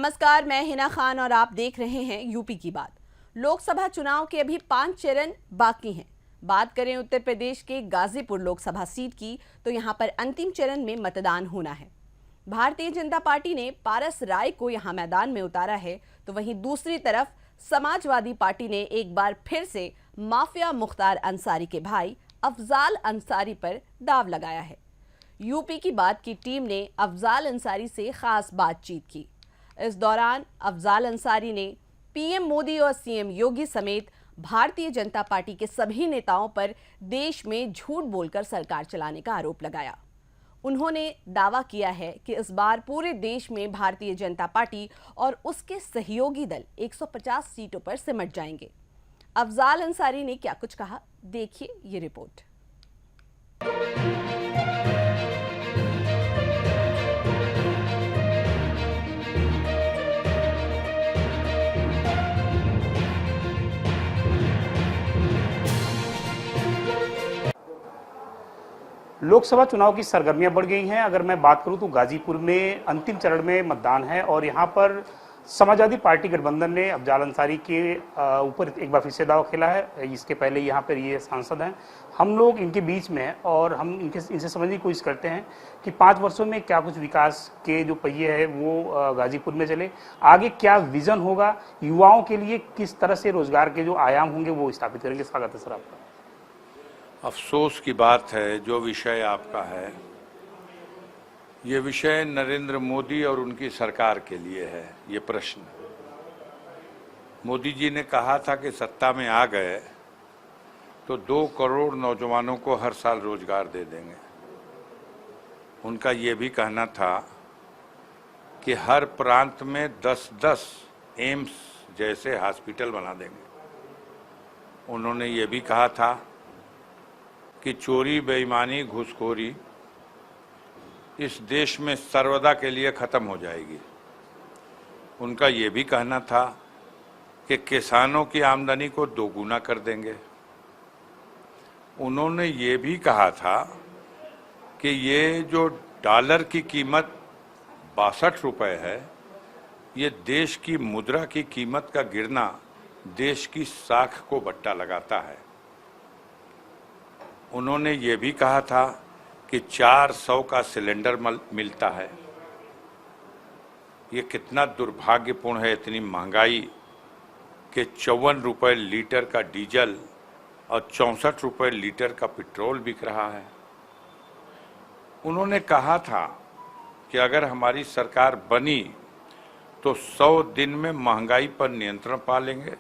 नमस्कार, मैं हिना खान और आप देख रहे हैं यूपी की बात। लोकसभा चुनाव के अभी 5 चरण बाकी हैं। बात करें उत्तर प्रदेश के गाजीपुर लोकसभा सीट की तो यहां पर अंतिम चरण में मतदान होना है। भारतीय जनता पार्टी ने पारस राय को यहां मैदान में उतारा है, तो वहीं दूसरी तरफ समाजवादी पार्टी ने एक बार फिर से माफिया मुख्तार अंसारी के भाई अफजाल अंसारी पर दाव लगाया है। यूपी की बात की टीम ने अफजाल अंसारी से खास बातचीत की। इस दौरान अफजाल अंसारी ने पीएम मोदी और सीएम योगी समेत भारतीय जनता पार्टी के सभी नेताओं पर देश में झूठ बोलकर सरकार चलाने का आरोप लगाया। उन्होंने दावा किया है कि इस बार पूरे देश में भारतीय जनता पार्टी और उसके सहयोगी दल 150 सीटों पर सिमट जाएंगे। अफजाल अंसारी ने क्या कुछ कहा, देखिए ये रिपोर्ट। लोकसभा चुनाव की सरगर्मियां बढ़ गई हैं। अगर मैं बात करूं तो गाजीपुर में अंतिम चरण में मतदान है और यहां पर समाजवादी पार्टी गठबंधन ने अफजाल अंसारी के ऊपर एक बार फिर से दाव खेला है। इसके पहले यहां पर ये सांसद हैं। हम लोग इनके बीच में हैं और हम इनसे समझने की कोशिश करते हैं कि 5 वर्षों में क्या कुछ विकास के जो पहिए हैं वो गाजीपुर में चले, आगे क्या विजन होगा, युवाओं के लिए किस तरह से रोजगार के जो आयाम होंगे वो स्थापित करेंगे। स्वागत है सर आपका। अफसोस की बात है जो विषय आपका है, ये विषय नरेंद्र मोदी और उनकी सरकार के लिए है। ये प्रश्न मोदी जी ने कहा था कि सत्ता में आ गए तो 2 करोड़ नौजवानों को हर साल रोजगार दे देंगे। उनका ये भी कहना था कि हर प्रांत में 10-10 एम्स जैसे हॉस्पिटल बना देंगे। उन्होंने ये भी कहा था कि चोरी, बेईमानी, घूसखोरी इस देश में सर्वदा के लिए खत्म हो जाएगी। उनका ये भी कहना था कि किसानों की आमदनी को दोगुना कर देंगे। उन्होंने ये भी कहा था कि ये जो डॉलर की कीमत 62 रुपए है, ये देश की मुद्रा की कीमत का गिरना देश की साख को बट्टा लगाता है। उन्होंने ये भी कहा था कि 400 का सिलेंडर मिलता है। ये कितना दुर्भाग्यपूर्ण है, इतनी महंगाई के 54 रुपए लीटर का डीजल और 64 रुपए लीटर का पेट्रोल बिक रहा है। उन्होंने कहा था कि अगर हमारी सरकार बनी तो 100 दिन में महंगाई पर नियंत्रण पा लेंगे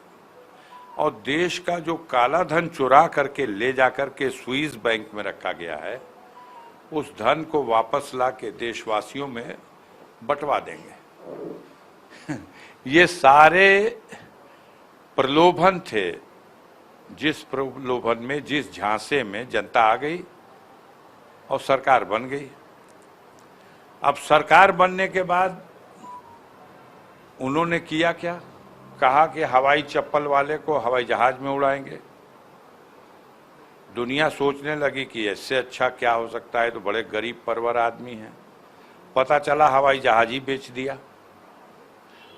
और देश का जो काला धन चुरा करके ले जाकर के स्विस बैंक में रखा गया है, उस धन को वापस ला के देशवासियों में बंटवा देंगे। ये सारे प्रलोभन थे, जिस प्रलोभन में, जिस झांसे में जनता आ गई और सरकार बन गई। अब सरकार बनने के बाद उन्होंने किया क्या? कहा कि हवाई चप्पल वाले को हवाई जहाज में उड़ाएंगे। दुनिया सोचने लगी कि इससे अच्छा क्या हो सकता है, तो बड़े गरीब परवर आदमी हैं। पता चला हवाई जहाज ही बेच दिया।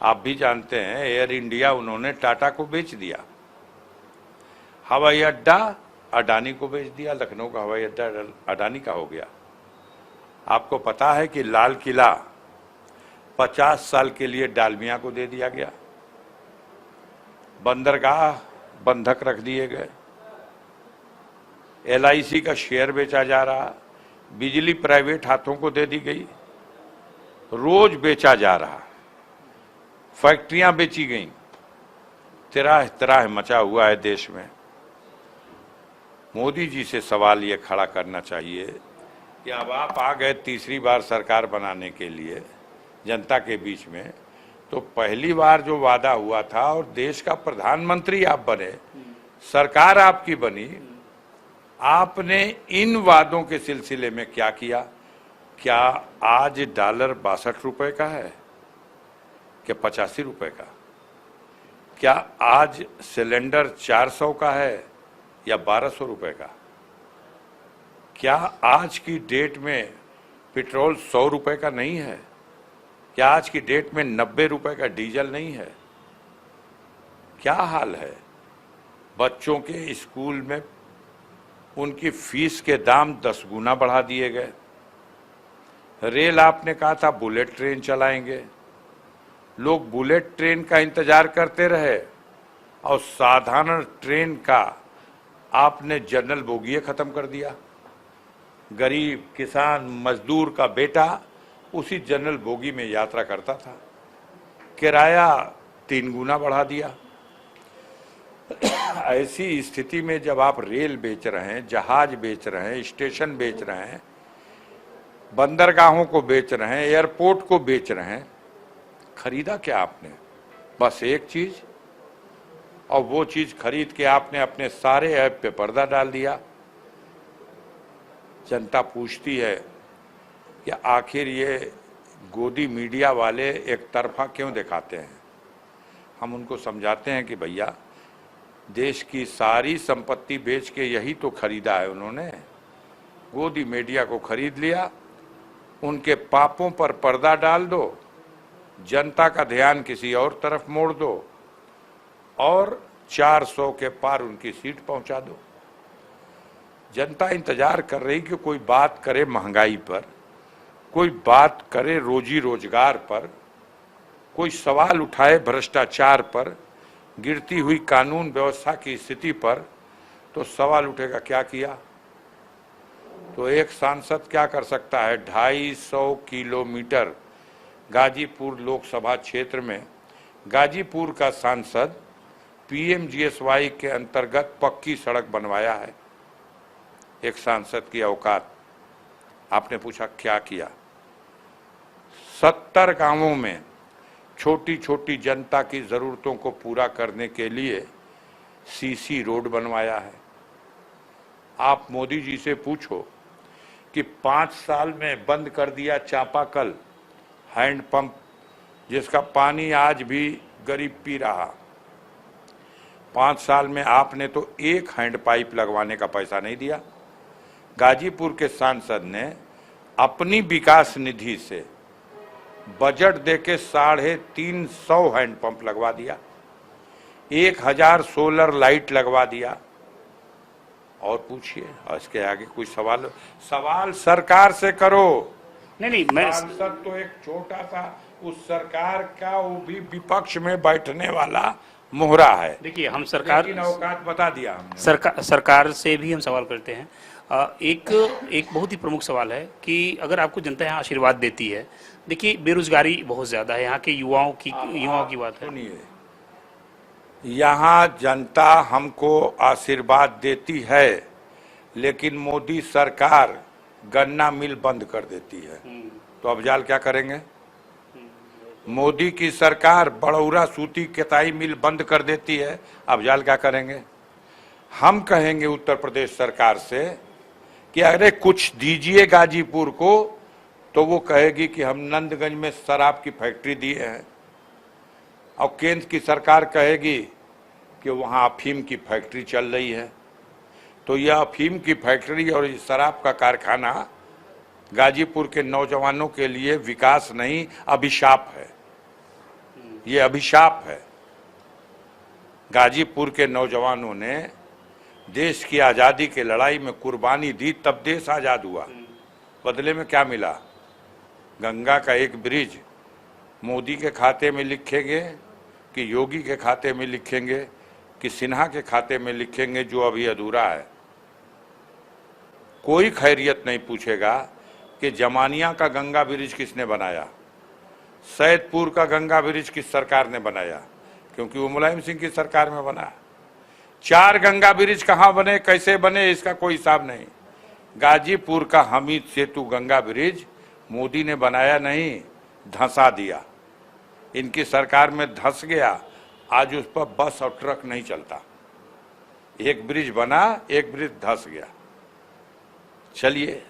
आप भी जानते हैं एयर इंडिया उन्होंने टाटा को बेच दिया। हवाई अड्डा अडानी को बेच दिया। लखनऊ का हवाई अड्डा अडानी का हो गया। आपको पता है कि लाल किला 50 साल के लिए डालमिया को दे दिया गया। बंदरगाह बंधक रख दिए गए। LIC का शेयर बेचा जा रहा। बिजली प्राइवेट हाथों को दे दी गई। रोज बेचा जा रहा। फैक्ट्रियां बेची गईं। तिराह तिराह मचा हुआ है देश में। मोदी जी से सवाल ये खड़ा करना चाहिए कि अब आप आ गए तीसरी बार सरकार बनाने के लिए जनता के बीच में, तो पहली बार जो वादा हुआ था और देश का प्रधानमंत्री आप बने, सरकार आपकी बनी, आपने इन वादों के सिलसिले में क्या किया? क्या आज डॉलर 62 रुपए का है? क्या 85 रुपए का? क्या आज सिलेंडर 400 का है या 1200 रुपए का? क्या आज की डेट में पेट्रोल 100 रुपए का नहीं है? क्या आज की डेट में 90 रुपए का डीजल नहीं है? क्या हाल है? बच्चों के स्कूल में उनकी फीस के दाम 10 गुना बढ़ा दिए गए। रेल आपने कहा था बुलेट ट्रेन चलाएंगे, लोग बुलेट ट्रेन का इंतजार करते रहे और साधारण ट्रेन का आपने जनरल बोगी खत्म कर दिया। गरीब किसान मजदूर का बेटा उसी जनरल बोगी में यात्रा करता था। किराया 3 गुना बढ़ा दिया। ऐसी स्थिति में जब आप रेल बेच रहे हैं, जहाज बेच रहे हैं, स्टेशन बेच रहे हैं, बंदरगाहों को बेच रहे हैं, एयरपोर्ट को बेच रहे हैं, खरीदा क्या आपने? बस एक चीज, और वो चीज खरीद के आपने अपने सारे ऐप पे पर्दा डाल दिया। जनता पूछती है कि आखिर ये गोदी मीडिया वाले एक तरफा क्यों दिखाते हैं? हम उनको समझाते हैं कि भैया, देश की सारी संपत्ति बेच के यही तो खरीदा है उन्होंने। गोदी मीडिया को खरीद लिया, उनके पापों पर पर्दा डाल दो, जनता का ध्यान किसी और तरफ मोड़ दो और 400 के पार उनकी सीट पहुंचा दो। जनता इंतजार कर रही कि कोई बात करे महंगाई पर, कोई बात करे रोजी रोजगार पर, कोई सवाल उठाए भ्रष्टाचार पर, गिरती हुई कानून व्यवस्था की स्थिति पर। तो सवाल उठेगा क्या किया? तो एक सांसद क्या कर सकता है? 250 किलोमीटर गाजीपुर लोकसभा क्षेत्र में गाजीपुर का सांसद पीएमजीएसवाई के अंतर्गत पक्की सड़क बनवाया है। एक सांसद की औकात। आपने पूछा क्या किया? 70 गांवों में छोटी छोटी जनता की जरूरतों को पूरा करने के लिए सीसी रोड बनवाया है। आप मोदी जी से पूछो कि 5 साल में बंद कर दिया चापाकल हैंडपंप, जिसका पानी आज भी गरीब पी रहा। 5 साल में आपने तो एक हैंड पाइप लगवाने का पैसा नहीं दिया। गाजीपुर के सांसद ने अपनी विकास निधि से बजट देके 350 हैंडपंप लगवा दिया, 1000 सोलर लाइट लगवा दिया। और पूछिए, इसके आगे कोई सवाल सरकार से करो। नहीं, मैं सांसद तो एक छोटा सा उस सरकार का, वो भी विपक्ष में बैठने वाला मोहरा है। देखिए, हम सरकार लेकिन औकात बता दिया हमने। सरकार से भी हम सवाल करते हैं। एक बहुत ही प्रमुख सवाल है कि अगर आपको जनता यहाँ आशीर्वाद देती है, देखिए बेरोजगारी बहुत ज्यादा है, यहाँ के युवाओं की बात है। सुनिए, यहाँ जनता हमको आशीर्वाद देती है, लेकिन मोदी सरकार गन्ना मिल बंद कर देती है। तो अफजाल क्या करेंगे? मोदी की सरकार बड़ौरा सूती कताई मिल बंद कर देती है, अफजाल क्या करेंगे? हम कहेंगे उत्तर प्रदेश सरकार से कि अरे कुछ दीजिए गाजीपुर को, तो वो कहेगी कि हम नंदगंज में शराब की फैक्ट्री दिए हैं, और केंद्र की सरकार कहेगी कि वहाँ अफीम की फैक्ट्री चल रही है। तो यह अफीम की फैक्ट्री और शराब का कारखाना गाजीपुर के नौजवानों के लिए विकास नहीं, अभिशाप है। ये अभिशाप है। गाजीपुर के नौजवानों ने देश की आज़ादी के लड़ाई में कुर्बानी दी, तब देश आज़ाद हुआ। बदले में क्या मिला? गंगा का एक ब्रिज मोदी के खाते में लिखेंगे कि योगी के खाते में लिखेंगे कि सिन्हा के खाते में लिखेंगे, जो अभी अधूरा है। कोई खैरियत नहीं पूछेगा कि जमानिया का गंगा ब्रिज किसने बनाया, सैदपुर का गंगा ब्रिज किस सरकार ने बनाया, क्योंकि वो मुलायम सिंह की सरकार में बना। 4 गंगा ब्रिज कहाँ बने, कैसे बने, इसका कोई हिसाब नहीं। गाजीपुर का हमीद सेतु गंगा ब्रिज मोदी ने बनाया नहीं, धंसा दिया। इनकी सरकार में धंस गया। आज उस पर बस और ट्रक नहीं चलता। एक ब्रिज बना, एक ब्रिज धंस गया। चलिए,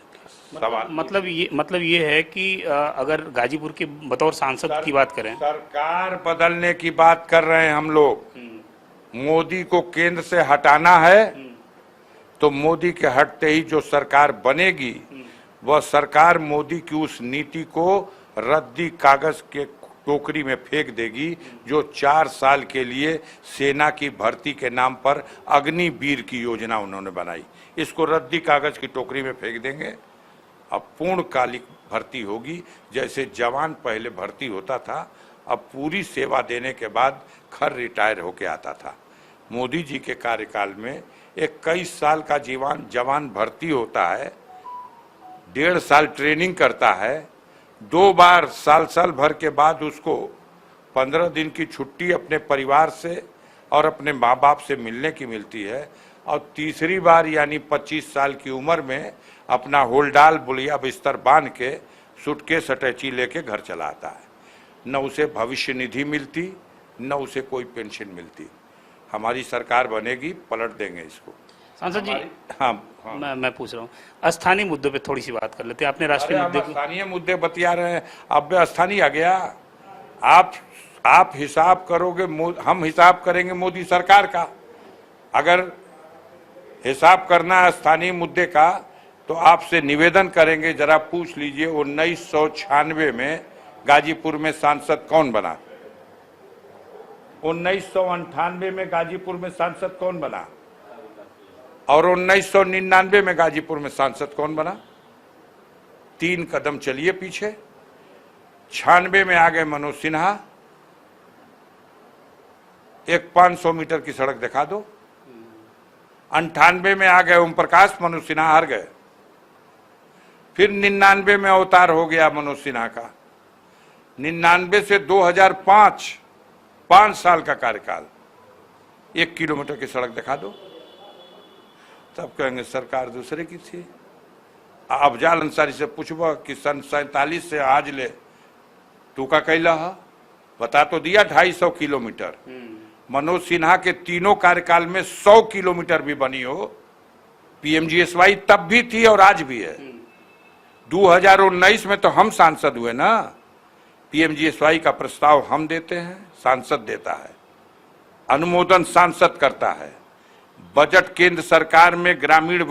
सवाल मतलब ये है कि अगर गाजीपुर के बतौर सांसद की बात करें, सरकार बदलने की बात कर रहे हैं हम लोग। मोदी को केंद्र से हटाना है, तो मोदी के हटते ही जो सरकार बनेगी, वह सरकार मोदी की उस नीति को रद्दी कागज के टोकरी में फेंक देगी, जो 4 साल के लिए सेना की भर्ती के नाम पर अग्निवीर की योजना उन्होंने बनाई। इसको रद्दी कागज की टोकरी में फेंक देंगे। अब पूर्णकालिक भर्ती होगी, जैसे जवान पहले भर्ती होता था, अब पूरी सेवा देने के बाद घर रिटायर होके आता था। मोदी जी के कार्यकाल में 21 साल का जवान भर्ती होता है, 1.5 साल ट्रेनिंग करता है, 2 बार साल भर के बाद उसको 15 दिन की छुट्टी अपने परिवार से और अपने माँ बाप से मिलने की मिलती है, और तीसरी बार यानी 25 साल की उम्र में अपना होलडाल बुलिया बिस्तर बांध के सूटकेस अटैची लेके घर चला आता है। न उसे भविष्य निधि मिलती, न उसे कोई पेंशन मिलती। हमारी सरकार बनेगी, पलट देंगे इसको। सांसद जी, हाँ, मैं पूछ रहा हूँ, स्थानीय मुद्दों पे थोड़ी सी बात कर लेते हैं। आपने राष्ट्रीय मुद्दे को, स्थानीय मुद्दे बतिया रहे हैं, अब स्थानीय आ गया। आप हिसाब करोगे, हम हिसाब करेंगे मोदी सरकार का। अगर हिसाब करना है स्थानीय मुद्दे का, तो आपसे निवेदन करेंगे, जरा पूछ लीजिए 1996 में गाजीपुर में सांसद कौन बना, 1998 में गाजीपुर में सांसद कौन बना, और 1999 में गाजीपुर में सांसद कौन बना। 3 कदम चलिए पीछे। 96 में आ गए मनोज सिन्हा, एक 500 मीटर की सड़क दिखा दो। 98 में आ गए ओम प्रकाश, मनोज सिन्हा हार गए। फिर 99 में अवतार हो गया मनोज सिन्हा का। 99 से 2005, 5 साल का कार्यकाल, 1 किलोमीटर की सड़क दिखा दो। तब कहेंगे सरकार दूसरे की थी। अफजाल अंसारी से पूछबो कि सन 47 से आज ले तू का कैला है, बता तो दिया 250 किलोमीटर। मनोज सिन्हा के तीनों कार्यकाल में 100 किलोमीटर भी बनी हो। पीएमजीएसवाई तब भी थी और आज भी है। 2019 में तो हम सांसद हुए ना। पीएमजीएसवाई का प्रस्ताव हम देते हैं, सांसद देता है, अनुमोदन सांसद करता है। बजट केंद्र सरकार में ग्रामीण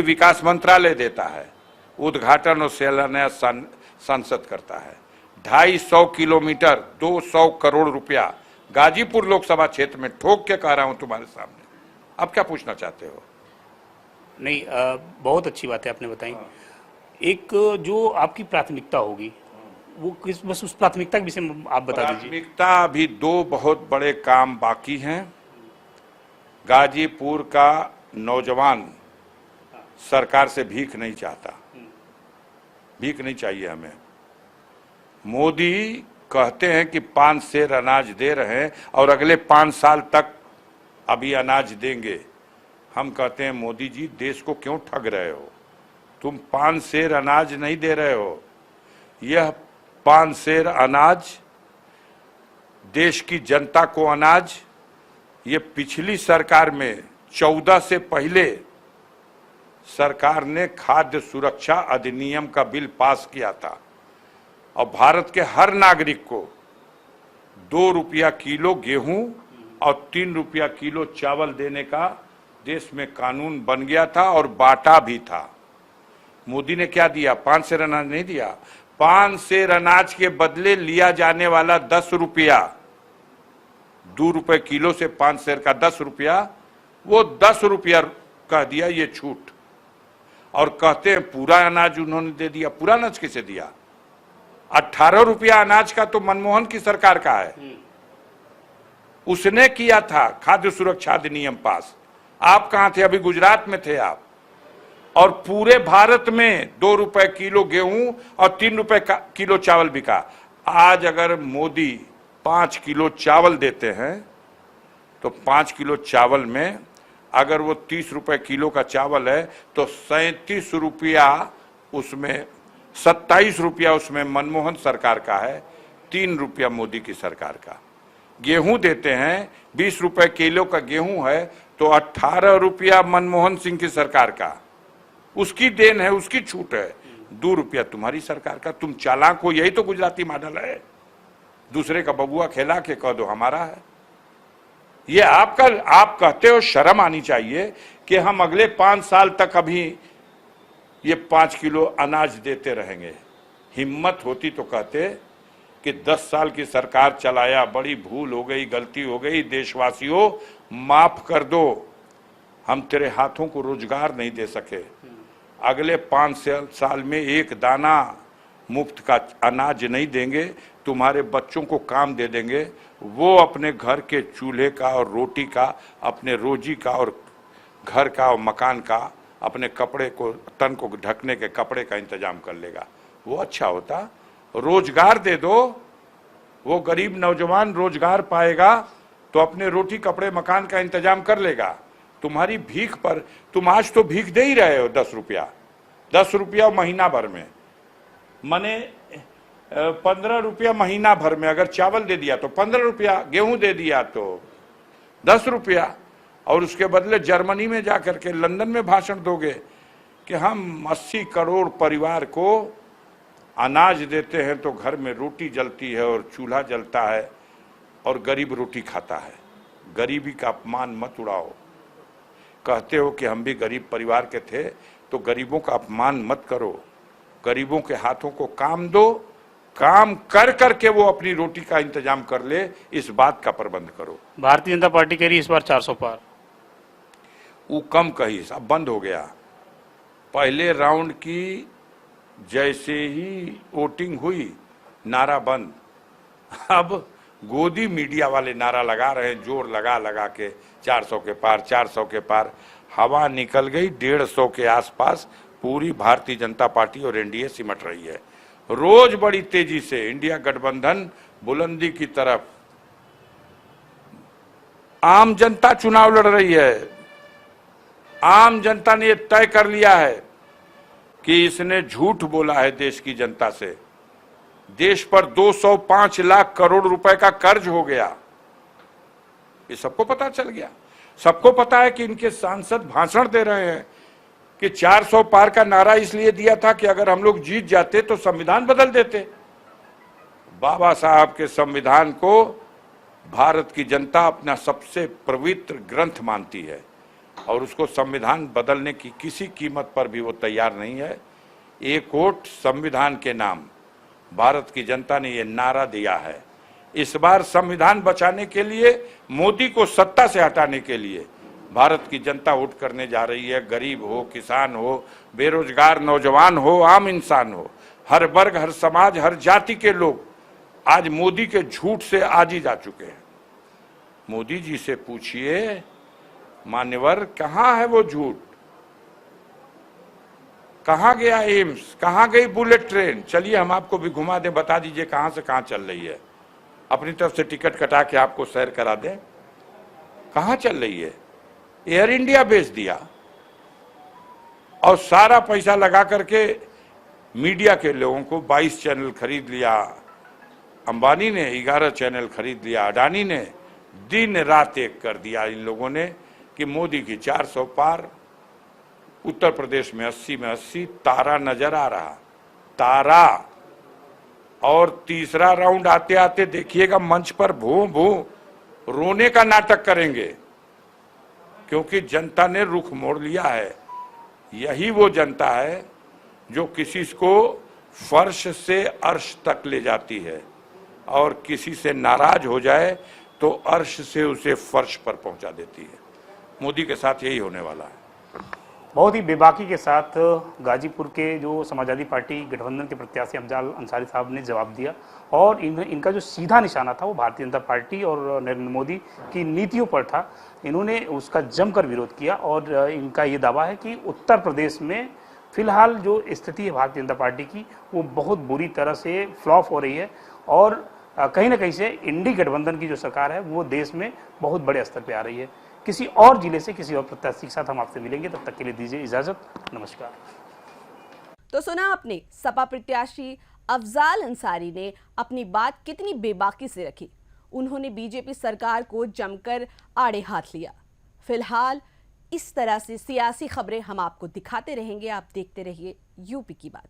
विकास मंत्रालय देता है, उद्घाटन और शिलान्यास सांसद करता है। 250 किलोमीटर, 200 करोड़ रुपया गाजीपुर लोकसभा क्षेत्र में ठोक के कह रहा हूं तुम्हारे सामने। अब क्या पूछना चाहते हो? नहीं, बहुत अच्छी बात है आपने बताई। एक जो आपकी प्राथमिकता होगी वो किस, बस उस प्राथमिकता के विषय में आप बता दीजिए। प्राथमिकता अभी 2 बहुत बड़े काम बाकी हैं। गाजीपुर का नौजवान सरकार से भीख नहीं चाहता, भीख नहीं चाहिए हमें। मोदी कहते हैं कि 5 सेर अनाज दे रहे हैं और अगले 5 साल तक अभी अनाज देंगे। हम कहते हैं मोदी जी देश को क्यों ठग रहे हो? तुम 5 सेर अनाज नहीं दे रहे हो। यह 5 सेर अनाज देश की जनता को अनाज, ये पिछली सरकार में 14 से पहले सरकार ने खाद्य सुरक्षा अधिनियम का बिल पास किया था और भारत के हर नागरिक को 2 रुपया किलो गेहूं और 3 रुपया किलो चावल देने का देश में कानून बन गया था और बांटा भी था। मोदी ने क्या दिया? 5 सेर अनाज नहीं दिया। 5 सेर अनाज के बदले लिया जाने वाला 10 रुपया, 2 रुपए किलो से 5 सेर का 10 रुपया, वो 10 रुपया कह दिया ये छूट। और कहते हैं पूरा अनाज उन्होंने दे दिया। पूरा अनाज किसे दिया? 18 रुपया अनाज का तो मनमोहन की सरकार का है, उसने किया था खाद्य सुरक्षा अधिनियम पास। आप कहां थे? अभी गुजरात में थे आप। और पूरे भारत में 2 रुपए किलो गेहूं और 3 रुपए किलो चावल बिका। आज अगर मोदी 5 किलो चावल देते हैं तो 5 किलो चावल में अगर वो 30 रुपए किलो का चावल है तो 37 रुपया उसमें, 27 रुपया उसमें मनमोहन सरकार का है, 3 रुपया मोदी की सरकार का। गेहूं देते हैं, 20 रुपए किलो का गेहूं है तो 18 रुपया मनमोहन सिंह की सरकार का, उसकी देन है, उसकी छूट है। 2 रुपया तुम्हारी सरकार का। तुम चालाक हो, यही तो गुजराती मॉडल है। दूसरे का बबुआ खेला के कह दो हमारा है। ये आप कहते हो, शर्म आनी चाहिए कि हम अगले 5 साल तक अभी ये 5 किलो अनाज देते रहेंगे। हिम्मत होती तो कहते कि 10 साल की सरकार चलाया, बड़ी भूल हो गई, गलती हो गई, देशवासियों माफ कर दो, हम तेरे हाथों को रोजगार नहीं दे सके, अगले 5 साल में एक दाना मुफ्त का अनाज नहीं देंगे, तुम्हारे बच्चों को काम दे देंगे, वो अपने घर के चूल्हे का और रोटी का, अपने रोजी का और घर का और मकान का, अपने कपड़े को, तन को ढकने के कपड़े का इंतजाम कर लेगा। वो अच्छा होता। रोजगार दे दो, वो गरीब नौजवान रोजगार पाएगा तो अपने रोटी कपड़े मकान का इंतजाम कर लेगा। तुम्हारी भीख पर, तुम आज तो भीख दे ही रहे हो 10 रुपया महीना भर में, माने 15 रुपया महीना भर में अगर चावल दे दिया तो 15 रुपया, गेहूं दे दिया तो 10 रुपया, और उसके बदले जर्मनी में जाकर के, लंदन में भाषण दोगे कि हम 80 करोड़ परिवार को अनाज देते हैं तो घर में रोटी जलती है और चूल्हा जलता है और गरीब रोटी खाता है। गरीबी का अपमान मत उड़ाओ। कहते हो कि हम भी गरीब परिवार के थे, तो गरीबों का अपमान मत करो। गरीबों के हाथों को काम दो, काम कर करके वो अपनी रोटी का इंतजाम कर ले, इस बात का प्रबंध करो। भारतीय जनता पार्टी कह रही है इस बार 400 पार। वो कम कही, अब बंद हो गया। पहले राउंड की जैसे ही वोटिंग हुई, नारा बंद। अब गोदी मीडिया वाले नारा लगा रहे हैं, जोर लगा लगा के 400 के पार, 400 के पार। हवा निकल गई 150 के आसपास। पूरी भारतीय जनता पार्टी और एनडीए सिमट रही है रोज बड़ी तेजी से। इंडिया गठबंधन बुलंदी की तरफ। आम जनता चुनाव लड़ रही है। आम जनता ने यह तय कर लिया है कि इसने झूठ बोला है देश की जनता से। देश पर 205 लाख करोड़ रुपए का कर्ज हो गया, ये सबको पता चल गया। सबको पता है कि इनके सांसद भाषण दे रहे हैं कि 400 पार का नारा इसलिए दिया था कि अगर हम लोग जीत जाते तो संविधान बदल देते। बाबा साहब के संविधान को भारत की जनता अपना सबसे पवित्र ग्रंथ मानती है और उसको संविधान बदलने की किसी कीमत पर भी वो तैयार नहीं है। एक वोट संविधान के नाम भारत की जनता ने ये नारा दिया है। इस बार संविधान बचाने के लिए, मोदी को सत्ता से हटाने के लिए भारत की जनता वोट करने जा रही है। गरीब हो, किसान हो, बेरोजगार नौजवान हो, आम इंसान हो, हर वर्ग, हर समाज, हर जाति के लोग आज मोदी के झूठ से आजी जा चुके हैं। मोदी जी से पूछिए मान्यवर, कहां है वो झूठ? कहां गया एम्स? कहां गई बुलेट ट्रेन? चलिए हम आपको भी घुमा दें, बता दीजिए कहां से कहां चल रही है। अपनी तरफ से टिकट कटा के आपको सैर करा दें। कहां चल रही है? एयर इंडिया बेच दिया और सारा पैसा लगा करके मीडिया के लोगों को 22 चैनल खरीद लिया। अंबानी ने 11 चैनल खरीद लिया। अडानी ने दिन रात एक कर दिया इन लोगों ने कि मोदी की 400 पार। उत्तर प्रदेश में 80 में 80 तारा नजर आ रहा, तारा। और तीसरा राउंड आते आते देखिएगा मंच पर भू भू रोने का नाटक करेंगे, क्योंकि जनता ने रुख मोड़ लिया है। यही वो जनता है जो किसी को फर्श से अर्श तक ले जाती है और किसी से नाराज हो जाए तो अर्श से उसे फर्श पर पहुंचा देती है। मोदी के साथ यही होने वाला है। बहुत ही बेबाकी के साथ गाजीपुर के जो समाजवादी पार्टी गठबंधन के प्रत्याशी अफजाल अंसारी साहब ने जवाब दिया और इनका जो सीधा निशाना था वो भारतीय जनता पार्टी और नरेंद्र मोदी की नीतियों पर था। इन्होंने उसका जमकर विरोध किया और इनका ये दावा है कि उत्तर प्रदेश में फिलहाल जो स्थिति है भारतीय जनता पार्टी की वो बहुत बुरी तरह से फ्लॉप हो रही है और कहीं ना कहीं से इंडी गठबंधन की जो सरकार है वो देश में बहुत बड़े स्तर पर आ रही है। किसी और जिले से किसी और प्रत्याशी के साथ हम आपसे मिलेंगे, तब तक के लिए दीजिए इजाजत। नमस्कार। तो सुना आपने सपा प्रत्याशी अफजाल अंसारी ने अपनी बात कितनी बेबाकी से रखी। उन्होंने बीजेपी सरकार को जमकर आड़े हाथ लिया। फिलहाल इस तरह से सियासी खबरें हम आपको दिखाते रहेंगे। आप देखते रहिए यूपी की बात।